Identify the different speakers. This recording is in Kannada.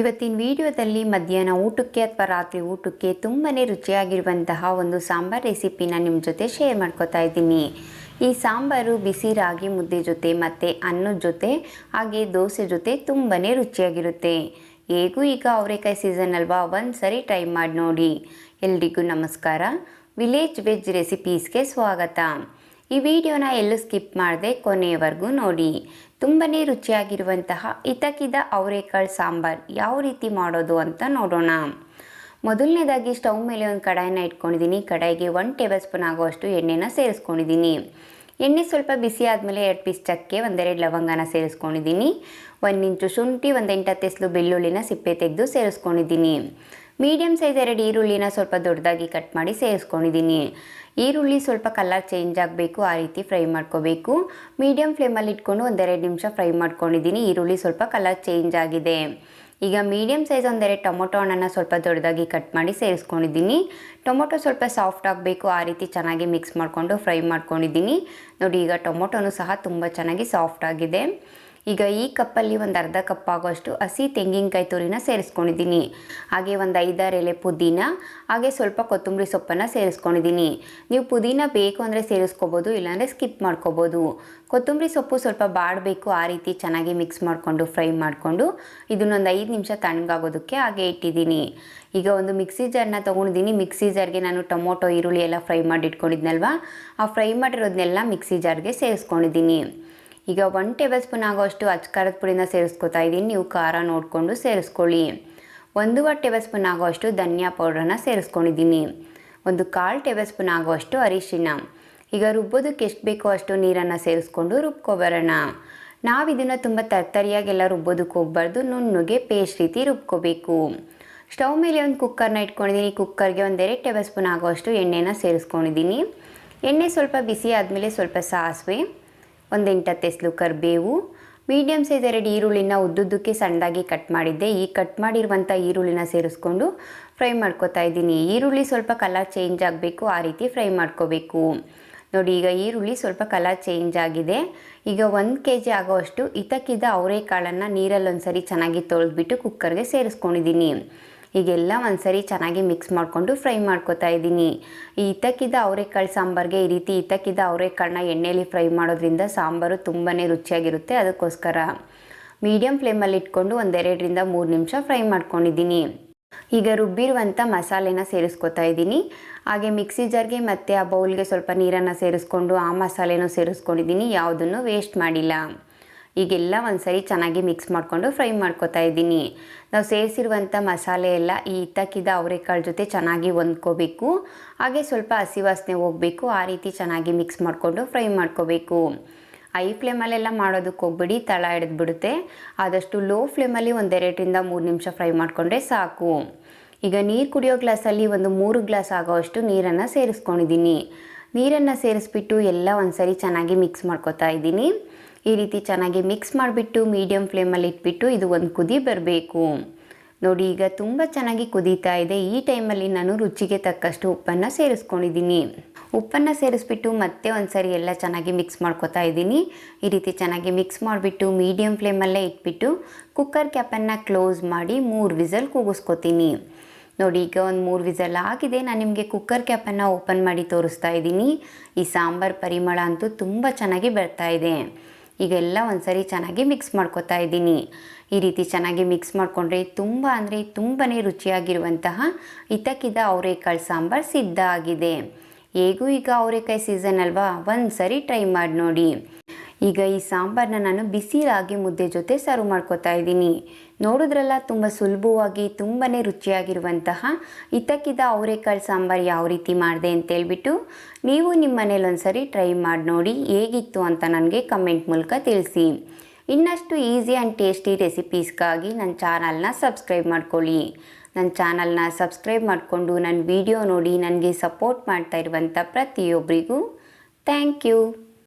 Speaker 1: ಇವತ್ತಿನ ವಿಡಿಯೋದಲ್ಲಿ ಮಧ್ಯಾಹ್ನ ಊಟಕ್ಕೆ ಅಥವಾ ರಾತ್ರಿ ಊಟಕ್ಕೆ ತುಂಬಾ ರುಚಿಯಾಗಿರುವಂತಹ ಒಂದು ಸಾಂಬಾರ್ ರೆಸಿಪಿನ ನಿಮ್ಮ ಜೊತೆ ಶೇರ್ ಮಾಡ್ಕೋತಾ ಇದ್ದೀನಿ. ಈ ಸಾಂಬಾರು ಬಿಸಿ ರಾಗಿ ಮುದ್ದೆ ಜೊತೆ ಮತ್ತು ಅನ್ನದ ಜೊತೆ ಹಾಗೆ ದೋಸೆ ಜೊತೆ ತುಂಬಾ ರುಚಿಯಾಗಿರುತ್ತೆ. ಹೇಗೂ ಈಗ ಅವರೆಕಾಯಿ ಸೀಸನ್ ಅಲ್ವಾ, ಒಂದು ಸರಿ ಟ್ರೈ ಮಾಡಿ ನೋಡಿ. ಎಲ್ರಿಗೂ ನಮಸ್ಕಾರ. ವಿಲೇಜ್ ವೆಜ್ ರೆಸಿಪೀಸ್ಗೆ ಸ್ವಾಗತ. ಈ ವಿಡಿಯೋನ ಎಲ್ಲೂ ಸ್ಕಿಪ್ ಮಾಡದೆ ಕೊನೆಯವರೆಗೂ ನೋಡಿ. ತುಂಬಾ ರುಚಿಯಾಗಿರುವಂತಹ ಇತಕಿದ ಅವರೆಕಾಳು ಸಾಂಬಾರ್ ಯಾವ ರೀತಿ ಮಾಡೋದು ಅಂತ ನೋಡೋಣ. ಮೊದಲನೇದಾಗಿ ಸ್ಟವ್ ಮೇಲೆ ಒಂದು ಕಡಾಯಿನ ಇಟ್ಕೊಂಡಿದ್ದೀನಿ. ಕಡಾಯಿಗೆ 1 ಟೇಬಲ್ ಸ್ಪೂನ್ ಆಗುವಷ್ಟು ಎಣ್ಣೆನ ಸೇರಿಸ್ಕೊಂಡಿದ್ದೀನಿ. ಎಣ್ಣೆ ಸ್ವಲ್ಪ ಬಿಸಿ ಆದಮೇಲೆ 2 ಪೀಸ್ ಚಕ್ಕೆ, 1-2 ಲವಂಗನ ಸೇರಿಸ್ಕೊಂಡಿದ್ದೀನಿ. 1 ಇಂಚು ಶುಂಠಿ, 1 8 ಎಸಳು ಬೆಳ್ಳುಳ್ಳಿನ ಸಿಪ್ಪೆ ತೆಗೆದು ಸೇರಿಸ್ಕೊಂಡಿದ್ದೀನಿ. ಮೀಡಿಯಮ್ ಸೈಜ್ 2 ಈರುಳ್ಳಿನ ಸ್ವಲ್ಪ ದೊಡ್ಡದಾಗಿ ಕಟ್ ಮಾಡಿ ಸೇರಿಸ್ಕೊಂಡಿದ್ದೀನಿ. ಈರುಳ್ಳಿ ಸ್ವಲ್ಪ ಕಲರ್ ಚೇಂಜ್ ಆಗಬೇಕು, ಆ ರೀತಿ ಫ್ರೈ ಮಾಡ್ಕೋಬೇಕು. ಮೀಡಿಯಮ್ ಫ್ಲೇಮಲ್ಲಿ ಇಟ್ಕೊಂಡು 1-2 ನಿಮಿಷ ಫ್ರೈ ಮಾಡ್ಕೊಂಡಿದ್ದೀನಿ. ಈರುಳ್ಳಿ ಸ್ವಲ್ಪ ಕಲರ್ ಚೇಂಜ್ ಆಗಿದೆ. ಈಗ ಮೀಡಿಯಮ್ ಸೈಜ್ 1-2 ಟೊಮೊಟೊ ಹಣ್ಣನ್ನು ಸ್ವಲ್ಪ ದೊಡ್ಡದಾಗಿ ಕಟ್ ಮಾಡಿ ಸೇರಿಸ್ಕೊಂಡಿದ್ದೀನಿ. ಟೊಮೊಟೊ ಸ್ವಲ್ಪ ಸಾಫ್ಟ್ ಆಗಬೇಕು, ಆ ರೀತಿ ಚೆನ್ನಾಗಿ ಮಿಕ್ಸ್ ಮಾಡಿಕೊಂಡು ಫ್ರೈ ಮಾಡ್ಕೊಂಡಿದ್ದೀನಿ. ನೋಡಿ, ಈಗ ಟೊಮೊಟೊನೂ ಸಹ ತುಂಬ ಚೆನ್ನಾಗಿ ಸಾಫ್ಟ್ ಆಗಿದೆ. ಈಗ ಈ ಕಪ್ಪಲ್ಲಿ ಒಂದು ಅರ್ಧ ಕಪ್ ಆಗೋಷ್ಟು ಹಸಿ ತೆಂಗಿನಕಾಯಿ ತುರಿನ ಸೇರಿಸ್ಕೊಂಡಿದ್ದೀನಿ. ಹಾಗೆ ಒಂದು 5-6 ಎಲೆ ಪುದೀನ, ಹಾಗೆ ಸ್ವಲ್ಪ ಕೊತ್ತಂಬರಿ ಸೊಪ್ಪನ್ನು ಸೇರಿಸ್ಕೊಂಡಿದ್ದೀನಿ. ನೀವು ಪುದೀನ ಬೇಕು ಅಂದರೆ ಸೇರಿಸ್ಕೋಬೋದು, ಇಲ್ಲಾಂದರೆ ಸ್ಕಿಪ್ ಮಾಡ್ಕೋಬೋದು. ಕೊತ್ತಂಬರಿ ಸೊಪ್ಪು ಸ್ವಲ್ಪ ಬಾಡಬೇಕು, ಆ ರೀತಿ ಚೆನ್ನಾಗಿ ಮಿಕ್ಸ್ ಮಾಡಿಕೊಂಡು ಫ್ರೈ ಮಾಡಿಕೊಂಡು ಇದನ್ನೊಂದು 5 ನಿಮಿಷ ತಣ್ಣಗಾಗೋದಕ್ಕೆ ಹಾಗೆ ಇಟ್ಟಿದ್ದೀನಿ. ಈಗ ಒಂದು ಮಿಕ್ಸಿ ಜಾರನ್ನ ತೊಗೊಂಡಿದ್ದೀನಿ. ಮಿಕ್ಸಿ ಜಾರ್ಗೆ ನಾನು ಟೊಮೊಟೊ ಈರುಳ್ಳಿ ಎಲ್ಲ ಫ್ರೈ ಮಾಡಿ ಇಟ್ಕೊಂಡಿದ್ನಲ್ವ, ಆ ಫ್ರೈ ಮಾಡಿರೋದನ್ನೆಲ್ಲ ಮಿಕ್ಸಿ ಜಾರ್ಗೆ ಸೇರಿಸ್ಕೊಂಡಿದ್ದೀನಿ. ಈಗ 1 ಟೇಬಲ್ ಸ್ಪೂನ್ ಆಗೋಷ್ಟು ಅಚ್ಕಾರದ ಪುಡಿನ ಸೇರಿಸ್ಕೊತಾ ಇದ್ದೀನಿ. ನೀವು ಖಾರ ನೋಡಿಕೊಂಡು ಸೇರಿಸ್ಕೊಳ್ಳಿ. 1 ಟೇಬಲ್ ಸ್ಪೂನ್ ಆಗೋಷ್ಟು ಧನಿಯಾ ಪೌಡ್ರನ್ನ ಸೇರಿಸ್ಕೊಂಡಿದ್ದೀನಿ. 1/4 ಟೇಬಲ್ ಸ್ಪೂನ್ ಆಗೋಷ್ಟು ಅರಿಶಿನ. ಈಗ ರುಬ್ಬೋದಕ್ಕೆ ಎಷ್ಟು ಬೇಕೋ ಅಷ್ಟು ನೀರನ್ನು ಸೇರಿಸ್ಕೊಂಡು ರುಬ್ಕೊಬರೋಣ. ನಾವು ಇದನ್ನು ತುಂಬ ತರ್ತರಿಯಾಗೆಲ್ಲ ರುಬ್ಬೋದಕ್ಕೆ ಹೋಗ್ಬಾರ್ದು, ನುಣ್ಣಗೆ ಪೇಸ್ಟ್ ರೀತಿ ರುಬ್ಕೋಬೇಕು. ಸ್ಟವ್ ಮೇಲೆ ಒಂದು ಕುಕ್ಕರ್ನ ಇಟ್ಕೊಂಡಿದ್ದೀನಿ. ಕುಕ್ಕರ್ಗೆ 1-2 ಟೇಬಲ್ ಸ್ಪೂನ್ ಆಗೋಷ್ಟು ಎಣ್ಣೆನ ಸೇರಿಸ್ಕೊಂಡಿದ್ದೀನಿ. ಎಣ್ಣೆ ಸ್ವಲ್ಪ ಬಿಸಿ ಆದಮೇಲೆ ಸ್ವಲ್ಪ ಸಾಸಿವೆ, 1 8 ಎಸಳು ಕರಿಬೇವು, ಮೀಡಿಯಮ್ ಸೈಜ್ 2 ಈರುಳ್ಳಿನ ಉದ್ದುದ್ದಕ್ಕೆ ಸಣ್ಣದಾಗಿ ಕಟ್ ಮಾಡಿದ್ದೆ. ಈ ಕಟ್ ಮಾಡಿರುವಂಥ ಈರುಳ್ಳಿನ ಸೇರಿಸ್ಕೊಂಡು ಫ್ರೈ ಮಾಡ್ಕೊತಾ ಇದ್ದೀನಿ. ಈರುಳ್ಳಿ ಸ್ವಲ್ಪ ಕಲರ್ ಚೇಂಜ್ ಆಗಬೇಕು, ಆ ರೀತಿ ಫ್ರೈ ಮಾಡ್ಕೋಬೇಕು. ನೋಡಿ, ಈಗ ಈರುಳ್ಳಿ ಸ್ವಲ್ಪ ಕಲರ್ ಚೇಂಜ್ ಆಗಿದೆ. ಈಗ 1 kg ಆಗೋಷ್ಟು ಇತಕಿದ ಅವರೆಕಾಳನ್ನು ನೀರಲ್ಲಿ ಒಂದ್ಸರಿ ಚೆನ್ನಾಗಿ ತೊಳೆದ್ಬಿಟ್ಟು ಕುಕ್ಕರ್ಗೆ ಸೇರಿಸ್ಕೊಂಡಿದ್ದೀನಿ. ಈಗೆಲ್ಲ ಒಂದ್ಸರಿ ಚೆನ್ನಾಗಿ ಮಿಕ್ಸ್ ಮಾಡಿಕೊಂಡು ಫ್ರೈ ಮಾಡ್ಕೊತಾ ಇದ್ದೀನಿ. ಈ ಇತಕಿದ ಅವರೆಕಾಳು ಸಾಂಬಾರಿಗೆ ಈ ರೀತಿ ಇತಕಿದ ಅವರೆಕಾಳನ್ನ ಎಣ್ಣೆಯಲ್ಲಿ ಫ್ರೈ ಮಾಡೋದ್ರಿಂದ ಸಾಂಬಾರು ತುಂಬಾ ರುಚಿಯಾಗಿರುತ್ತೆ. ಅದಕ್ಕೋಸ್ಕರ ಮೀಡಿಯಮ್ ಫ್ಲೇಮಲ್ಲಿ ಇಟ್ಕೊಂಡು 1-2 ನಿಮಿಷ ಫ್ರೈ ಮಾಡ್ಕೊಂಡಿದ್ದೀನಿ. ಈಗ ರುಬ್ಬಿರುವಂಥ ಮಸಾಲೆನ ಸೇರಿಸ್ಕೊತಾ ಇದ್ದೀನಿ. ಹಾಗೆ ಮಿಕ್ಸಿ ಜಾರ್ಗೆ ಮತ್ತು ಆ ಬೌಲ್ಗೆ ಸ್ವಲ್ಪ ನೀರನ್ನು ಸೇರಿಸ್ಕೊಂಡು ಆ ಮಸಾಲೆನೂ ಸೇರಿಸ್ಕೊಂಡಿದ್ದೀನಿ. ಯಾವುದನ್ನು ವೇಸ್ಟ್ ಮಾಡಿಲ್ಲ. ಈಗೆಲ್ಲ ಒಂದ್ಸರಿ ಚೆನ್ನಾಗಿ ಮಿಕ್ಸ್ ಮಾಡಿಕೊಂಡು ಫ್ರೈ ಮಾಡ್ಕೊತಾ ಇದ್ದೀನಿ. ನಾವು ಸೇರಿಸಿರುವಂಥ ಮಸಾಲೆ ಎಲ್ಲ ಈ ಇತಕಿದ ಅವರೆಕಾಳು ಜೊತೆ ಚೆನ್ನಾಗಿ ಹೊಂದ್ಕೋಬೇಕು. ಹಾಗೆ ಸ್ವಲ್ಪ ಹಸಿ ವಾಸನೆ ಹೋಗಬೇಕು, ಆ ರೀತಿ ಚೆನ್ನಾಗಿ ಮಿಕ್ಸ್ ಮಾಡಿಕೊಂಡು ಫ್ರೈ ಮಾಡ್ಕೋಬೇಕು. ಹೈ ಫ್ಲೇಮಲ್ಲೆಲ್ಲ ಮಾಡೋದಕ್ಕೆ ಹೋಗ್ಬಿಡಿ, ತಳ ಹಿಡಿದ್ಬಿಡುತ್ತೆ. ಆದಷ್ಟು ಲೋ ಫ್ಲೇಮಲ್ಲಿ 1-2 ನಿಮಿಷ ಫ್ರೈ ಮಾಡಿಕೊಂಡ್ರೆ ಸಾಕು. ಈಗ ನೀರು ಕುಡಿಯೋ ಗ್ಲಾಸಲ್ಲಿ 3 ಗ್ಲಾಸ್ ಆಗೋಷ್ಟು ನೀರನ್ನು ಸೇರಿಸ್ಕೊಂಡಿದ್ದೀನಿ. ನೀರನ್ನು ಸೇರಿಸ್ಬಿಟ್ಟು ಎಲ್ಲ ಒಂದ್ಸರಿ ಚೆನ್ನಾಗಿ ಮಿಕ್ಸ್ ಮಾಡ್ಕೊತಾ ಇದ್ದೀನಿ. ಈ ರೀತಿ ಚೆನ್ನಾಗಿ ಮಿಕ್ಸ್ ಮಾಡಿಬಿಟ್ಟು ಮೀಡಿಯಮ್ ಫ್ಲೇಮಲ್ಲಿ ಇಟ್ಬಿಟ್ಟು ಇದು ಒಂದು ಕುದಿ ಬರಬೇಕು. ನೋಡಿ, ಈಗ ತುಂಬ ಚೆನ್ನಾಗಿ ಕುದೀತಾ ಇದೆ. ಈ ಟೈಮಲ್ಲಿ ನಾನು ರುಚಿಗೆ ತಕ್ಕಷ್ಟು ಉಪ್ಪನ್ನು ಸೇರಿಸ್ಕೊಂಡಿದ್ದೀನಿ. ಉಪ್ಪನ್ನು ಸೇರಿಸ್ಬಿಟ್ಟು ಮತ್ತೆ ಒಂದ್ಸರಿ ಎಲ್ಲ ಚೆನ್ನಾಗಿ ಮಿಕ್ಸ್ ಮಾಡ್ಕೊತಾ ಇದ್ದೀನಿ. ಈ ರೀತಿ ಚೆನ್ನಾಗಿ ಮಿಕ್ಸ್ ಮಾಡಿಬಿಟ್ಟು ಮೀಡಿಯಮ್ ಫ್ಲೇಮಲ್ಲೇ ಇಟ್ಬಿಟ್ಟು ಕುಕ್ಕರ್ ಕ್ಯಾಪನ್ನು ಕ್ಲೋಸ್ ಮಾಡಿ 3 ವಿಸಲ್ ಕೂಗಿಸ್ಕೊತೀನಿ. ನೋಡಿ, ಈಗ ಒಂದು 3 ವಿಸಲ್ ಆಗಿದೆ. ನಾನು ನಿಮಗೆ ಕುಕ್ಕರ್ ಕ್ಯಾಪನ್ನು ಓಪನ್ ಮಾಡಿ ತೋರಿಸ್ತಾ ಇದ್ದೀನಿ. ಈ ಸಾಂಬಾರ್ ಪರಿಮಳ ಅಂತೂ ತುಂಬ ಚೆನ್ನಾಗಿ ಬರ್ತಾ ಇದೆ. ಈಗೆಲ್ಲ ಒಂದ್ಸರಿ ಚೆನ್ನಾಗಿ ಮಿಕ್ಸ್ ಮಾಡ್ಕೊತಾ ಇದ್ದೀನಿ. ಈ ರೀತಿ ಚೆನ್ನಾಗಿ ಮಿಕ್ಸ್ ಮಾಡಿಕೊಂಡ್ರೆ ತುಂಬ ಅಂದರೆ ತುಂಬಾ ರುಚಿಯಾಗಿರುವಂತಹ ಇತಕಿದ ಅವರೆಕಾಳು ಸಾಂಬಾರು ಸಿದ್ಧ ಆಗಿದೆ. ಹೇಗೂ ಈಗ ಅವರೆಕಾಯಿ ಸೀಸನ್ ಅಲ್ವಾ, ಒಂದ್ಸರಿ ಟ್ರೈ ಮಾಡಿ ನೋಡಿ. ಈಗ ಈ ಸಾಂಬಾರನ್ನ ನಾನು ಬಿಸಿ ರಾಗಿ ಮುದ್ದೆ ಜೊತೆ ಸರ್ವ್ ಮಾಡ್ಕೊತಾ ಇದ್ದೀನಿ. ನೋಡಿದ್ರಲ್ಲ, ತುಂಬ ಸುಲಭವಾಗಿ ತುಂಬಾ ರುಚಿಯಾಗಿರುವಂತಹ ಇತಕಿದ ಅವರೆಕಾಳು ಸಾಂಬಾರು ಯಾವ ರೀತಿ ಮಾಡಿದೆ ಅಂತೇಳ್ಬಿಟ್ಟು ನೀವು ನಿಮ್ಮ ಮನೇಲಿ ಒಂದ್ಸರಿ ಟ್ರೈ ಮಾಡಿ ನೋಡಿ. ಹೇಗಿತ್ತು ಅಂತ ನನಗೆ ಕಮೆಂಟ್ ಮೂಲಕ ತಿಳಿಸಿ. ಇನ್ನಷ್ಟು ಈಸಿ ಆ್ಯಂಡ್ ಟೇಸ್ಟಿ ರೆಸಿಪೀಸ್ಗಾಗಿ ನನ್ನ ಚಾನಲ್ನ ಸಬ್ಸ್ಕ್ರೈಬ್ ಮಾಡ್ಕೊಳ್ಳಿ. ನನ್ನ ಚಾನಲ್ನ ಸಬ್ಸ್ಕ್ರೈಬ್ ಮಾಡಿಕೊಂಡು ನನ್ನ ವಿಡಿಯೋ ನೋಡಿ ನನಗೆ ಸಪೋರ್ಟ್ ಮಾಡ್ತಾ ಇರುವಂಥ ಪ್ರತಿಯೊಬ್ಬರಿಗೂ ಥ್ಯಾಂಕ್ ಯು.